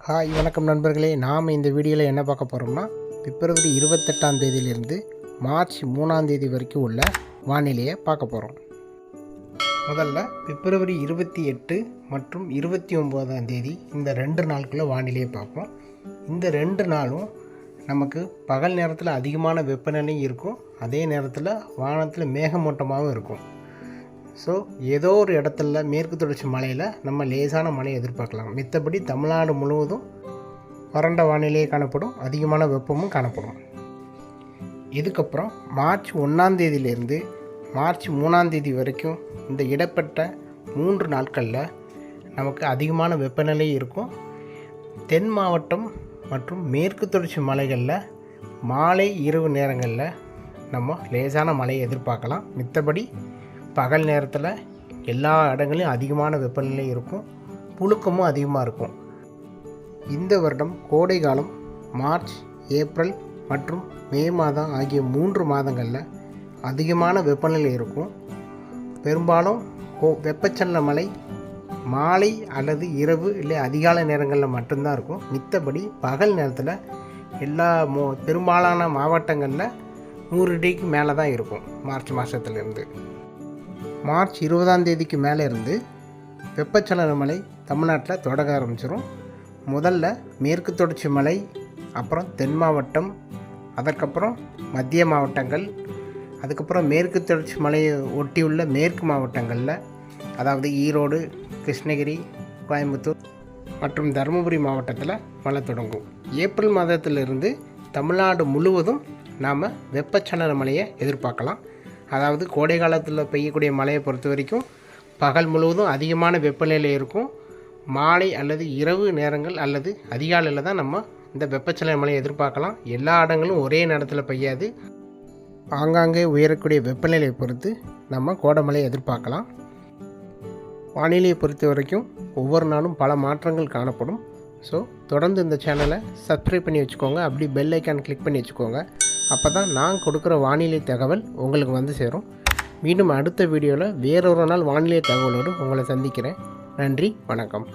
Hi வணக்கம் நண்பர்களே. நாம் இந்த வீடியோவில் என்ன பார்க்க போகிறோம்னா பிப்ரவரி 28ஆம் தேதியிலிருந்து மார்ச் 3ஆம் தேதி வரைக்கும் உள்ள வானிலையை பார்க்க போகிறோம். முதல்ல பிப்ரவரி 28 மற்றும் 29ஆம் தேதி இந்த 2 நாட்குள்ளே வானிலையை பார்ப்போம். இந்த 2 நாளும் நமக்கு பகல் நேரத்தில் அதிகமான வெப்பநிலையும் இருக்கும், அதே நேரத்தில் வானத்தில் மேகமூட்டமாகவும் இருக்கும். ஸோ ஏதோ ஒரு இடத்துல மேற்கு தொடர்ச்சி மலையில் நம்ம லேசான மழையை எதிர்பார்க்கலாம். மித்தபடி தமிழ்நாடு முழுவதும் வறண்ட வானிலையே காணப்படும், அதிகமான வெப்பமும் காணப்படும். இதுக்கப்புறம் மார்ச் 1ஆம் தேதியிலிருந்து மார்ச் 3ஆம் தேதி வரைக்கும் இந்த இடப்பட்ட 3 நாட்களில் நமக்கு அதிகமான வெப்பநிலை இருக்கும். தென் மாவட்டம் மற்றும் மேற்கு தொடர்ச்சி மலைகளில் மாலை இரவு நேரங்களில் நம்ம லேசான மழையை எதிர்பார்க்கலாம். மித்தபடி பகல் நேரத்தில் எல்லா இடங்களையும் அதிகமான வெப்பநிலை இருக்கும், புழுக்கமும் அதிகமாக இருக்கும். இந்த வருடம் கோடை காலம் மார்ச், ஏப்ரல் மற்றும் மே மாதம் ஆகிய 3 மாதங்களில் அதிகமான வெப்பநிலை இருக்கும். பெரும்பாலும் வெப்பச்சலன மழை மாலை அல்லது இரவு இல்லை அதிகாலை நேரங்களில் மட்டும்தான் இருக்கும். மித்தபடி பகல் நேரத்தில் எல்லா பெரும்பாலான மாவட்டங்களில் 100 டிகிரிக்கு மேலே தான் இருக்கும். மார்ச் மாதத்துலேருந்து மார்ச் 20ஆம் தேதிக்கு மேலே இருந்து வெப்பச்சலன மழை தமிழ்நாட்டில் தொடங்க ஆரம்பிச்சிடும். முதல்ல மேற்கு தொடர்ச்சி மலை, அப்புறம் தென் மாவட்டம், அதற்கப்புறம் மத்திய மாவட்டங்கள், அதுக்கப்புறம் மேற்கு தொடர்ச்சி மலையை ஒட்டியுள்ள மேற்கு மாவட்டங்களில், அதாவது ஈரோடு, கிருஷ்ணகிரி, கோயம்புத்தூர் மற்றும் தருமபுரி மாவட்டத்தில் மழை தொடங்கும். ஏப்ரல் மாதத்திலிருந்து தமிழ்நாடு முழுவதும் நாம் வெப்பச்சலன மழையை எதிர்பார்க்கலாம். அதாவது கோடை காலத்தில் பெய்யக்கூடிய மழையை பொறுத்த வரைக்கும் பகல் முழுவதும் அதிகமான வெப்பநிலை இருக்கும். மாலை அல்லது இரவு நேரங்கள் அல்லது அதிகாலையில் தான் நம்ம இந்த வெப்பச்சலன மழையை எதிர்பார்க்கலாம். எல்லா இடங்களும் ஒரே நேரத்தில் பெய்யாது, ஆங்காங்கே உயரக்கூடிய வெப்பநிலையை பொறுத்து நம்ம கோடைமழையை எதிர்பார்க்கலாம். வானிலையை பொறுத்த வரைக்கும் ஒவ்வொரு நாளும் பல மாற்றங்கள் காணப்படும். ஸோ தொடர்ந்து இந்த சேனலை சப்ஸ்கிரைப் பண்ணி வச்சுக்கோங்க, அப்படி பெல் ஐக்கான் கிளிக் பண்ணி வச்சுக்கோங்க. அப்போ தான் நான் கொடுக்குற வானிலை தகவல் உங்களுக்கு வந்து சேரும். மீண்டும் அடுத்த வீடியோவில் வேறொரு நாள் வானிலை தகவலோடு உங்களை சந்திக்கிறேன். நன்றி, வணக்கம்.